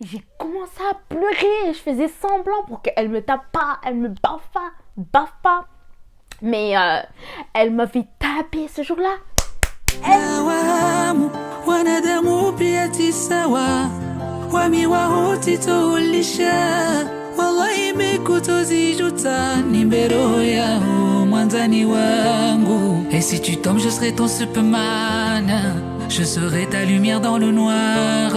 J'ai commencé à pleurer. Je faisais semblant pour qu'elle me tape pas, elle me baffe pas. Mais elle m'avait tapé ce jour-là. Nawahamu wanadamu pia tisawa wami wahutitulisha wallahi mekutozijuta nimbero yao mwanzani wangu. Et si tu tombes je serai ton superman, je serai ta lumière dans le noir,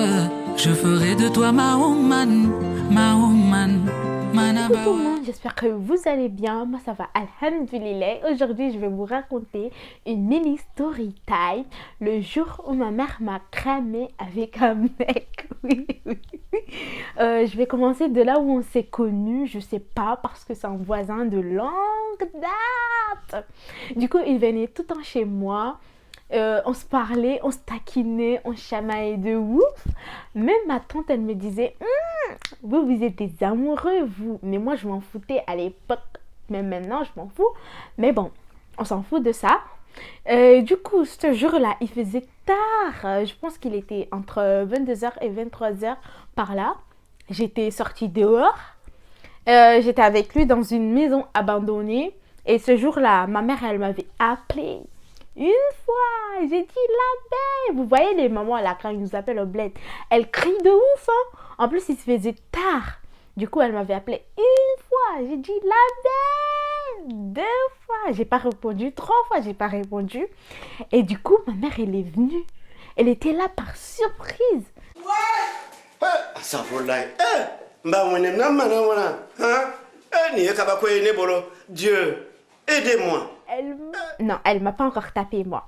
je ferai de toi ma woman, ma woman. Coucou tout le monde, j'espère que vous allez bien. Moi ça va, alhamdoulilah. Aujourd'hui je vais vous raconter une mini story time. Le jour où ma mère m'a cramé avec un mec. Oui, oui. Je vais commencer de là où on s'est connus. Je sais pas parce que c'est un voisin de longue date. Du coup il venait tout le temps chez moi. On se parlait, on se taquinait, on chamaillait de ouf. Même ma tante elle me disait vous êtes des amoureux, vous. Mais moi, je m'en foutais à l'époque. Même maintenant, je m'en fous. Mais bon, on s'en fout de ça. Du coup, ce jour-là, il faisait tard. Je pense qu'il était entre 22h et 23h par là. J'étais sortie dehors. J'étais avec lui dans une maison abandonnée. Et ce jour-là, ma mère, elle m'avait appelée. Une fois, j'ai dit la belle. Vous voyez les mamans là, quand ils nous appellent au bled, elles crient de ouf, hein. En plus, il se faisait tard. Du coup, elle m'avait appelé une fois. J'ai dit la belle. Deux fois. J'ai pas répondu. Trois fois, j'ai pas répondu. Et du coup, ma mère, elle est venue. Elle était là par surprise. Dieu, aidez-moi. Non, elle m'a pas encore tapé, moi.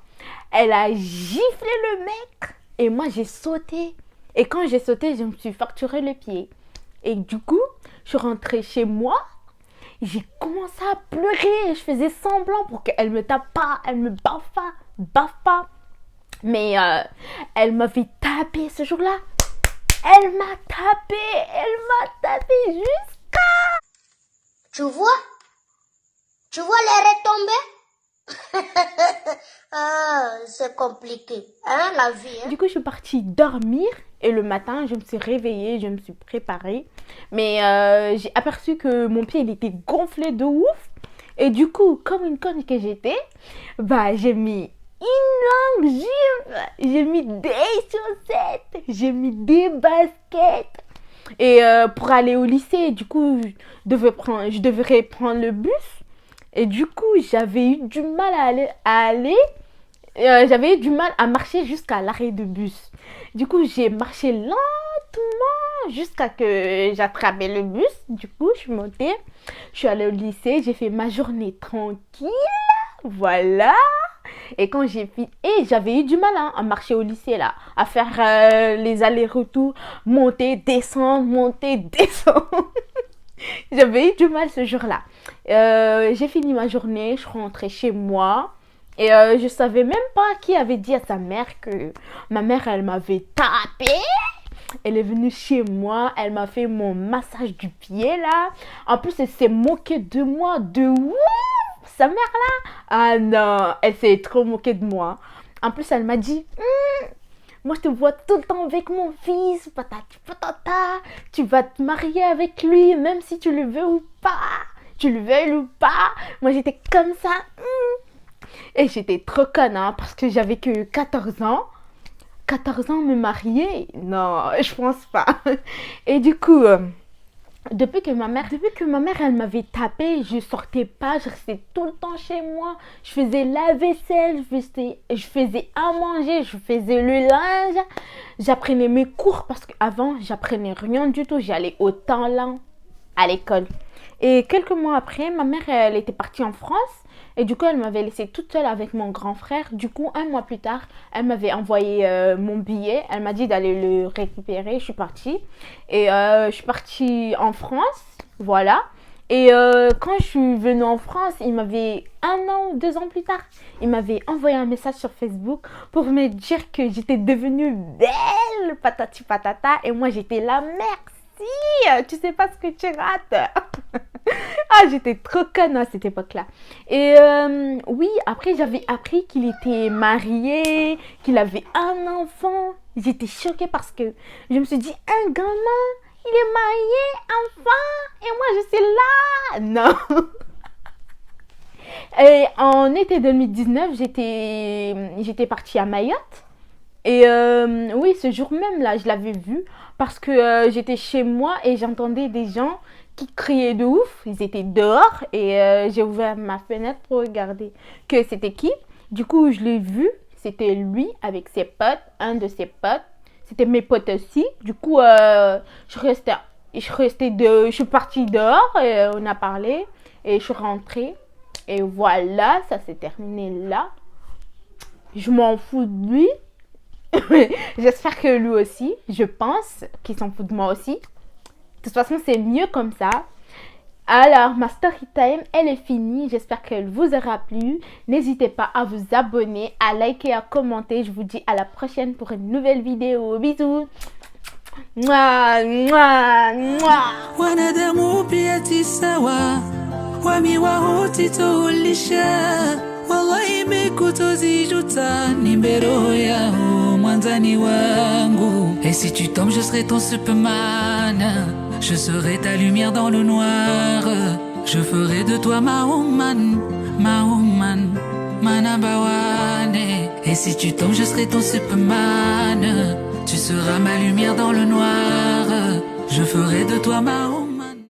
Elle a giflé le mec. Et moi, j'ai sauté. Et quand j'ai sauté, je me suis fracturé le pied. Et du coup, je suis rentrée chez moi. J'ai commencé à pleurer. Je faisais semblant pour qu'elle me tape pas, elle me baffe pas. Mais elle m'avait tapé ce jour-là. Elle m'a tapé jusqu'à... Tu vois? Tu vois les retombées? Ah, c'est compliqué, hein, la vie, hein? Du coup, je suis partie dormir. Et le matin, je me suis réveillée, je me suis préparée. Mais j'ai aperçu que mon pied, il était gonflé de ouf. Et du coup, comme une conne que j'étais, bah, j'ai mis une longue jupe. J'ai mis des chaussettes. J'ai mis des baskets. Et pour aller au lycée, du coup, je devrais prendre le bus. Et du coup, j'avais eu du mal à aller. J'avais eu du mal à marcher jusqu'à l'arrêt de bus. Du coup, j'ai marché lentement jusqu'à que j'attrapais le bus. Du coup, je suis montée. Je suis allée au lycée. J'ai fait ma journée tranquille. Voilà. Et quand j'ai fini... Et j'avais eu du mal à marcher au lycée, là. À faire les allers-retours. Monter, descendre. J'avais eu du mal ce jour-là. J'ai fini ma journée. Je suis rentrée chez moi. Et je savais même pas qui avait dit à sa mère que ma mère, elle m'avait tapé. Elle est venue chez moi, elle m'a fait mon massage du pied là. En plus, elle s'est moquée de moi de ouf. Sa mère là. Ah non, elle s'est trop moquée de moi. En plus, elle m'a dit, moi je te vois tout le temps avec mon fils, patati patata. Tu vas te marier avec lui, même si tu le veux ou pas. Tu le veuilles ou pas. Moi j'étais comme ça. Et j'étais trop conne, hein, parce que j'avais que 14 ans. 14 ans, me marier? Non, je pense pas. Et du coup, depuis que ma mère, elle m'avait tapé, je sortais pas, je restais tout le temps chez moi. Je faisais la vaisselle, je faisais à manger, je faisais le linge. J'apprenais mes cours parce qu'avant, j'apprenais rien du tout. J'allais au temps lent à l'école. Et quelques mois après, ma mère, elle était partie en France. Et du coup, elle m'avait laissée toute seule avec mon grand frère. Du coup, un mois plus tard, elle m'avait envoyé mon billet. Elle m'a dit d'aller le récupérer. Je suis partie. Et je suis partie en France. Voilà. Et quand je suis venue en France, il m'avait 1 an ou 2 ans plus tard, il m'avait envoyé un message sur Facebook pour me dire que j'étais devenue belle, patati patata. Et moi, j'étais là, merci. Tu sais pas ce que tu rates. Ah, j'étais trop conne à cette époque-là. Et oui, après, j'avais appris qu'il était marié, qu'il avait un enfant. J'étais choquée parce que je me suis dit, un gamin, il est marié, enfant, et moi, je suis là. Non. Et en été 2019, j'étais partie à Mayotte. Et oui, ce jour même là, je l'avais vu parce que j'étais chez moi et j'entendais des gens qui criaient de ouf. Ils étaient dehors et j'ai ouvert ma fenêtre pour regarder que c'était qui. Du coup, je l'ai vu. C'était lui avec ses potes, un de ses potes. C'était mes potes aussi. Du coup, je suis partie dehors et on a parlé et je suis rentrée. Et voilà, ça s'est terminé là. Je m'en fous de lui. J'espère que lui aussi, je pense qu'il s'en fout de moi aussi. De toute façon, c'est mieux comme ça. Alors, ma story time, elle est finie. J'espère qu'elle vous aura plu. N'hésitez pas à vous abonner, à liker, à commenter. Je vous dis à la prochaine pour une nouvelle vidéo. Bisous. Mouah, mouah, mouah. Wanadamu pia si sawa, wamiwa hutitulisha. Wallahi mekutozijuta, nimbero yao mwanzani wangu. Et si tu tombes, je serai ton Superman. Je serai ta lumière dans le noir. Je ferai de toi ma woman, manabawane. Et si tu tombes, je serai ton Superman. Tu seras ma lumière dans le noir. Je ferai de toi ma